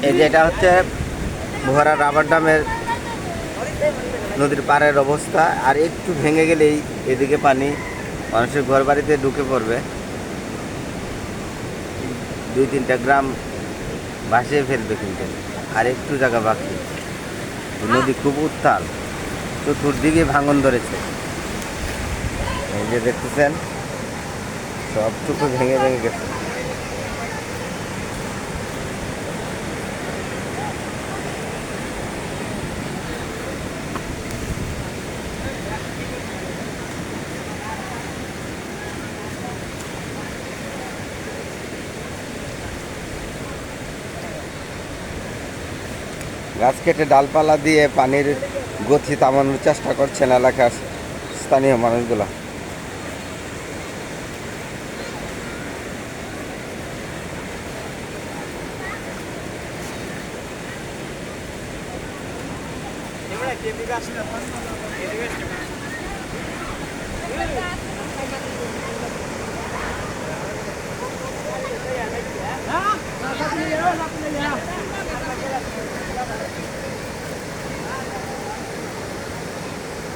এই যে এটা হচ্ছে বহরা রাবার ড্যামের নদীর পাড়ের অবস্থা। আর একটু ভেঙে গেলেই এদিকে পানি মানুষের ঘর বাড়িতে ঢুকে পড়বে। 2-3টা গ্রাম ভাসিয়ে ফেলবে কিন্তু। আর একটু জায়গা বাকি। নদী খুব উত্তাল, চতুর্দিকে ভাঙন ধরেছে। এই যে দেখতেছেন সবটুকু ভেঙে ভেঙে গেছে। গাছ কেটে ডালপালা দিয়ে পানির গতি থামানোর চেষ্টা করছেন এলাকার স্থানীয় মানুষগুলা।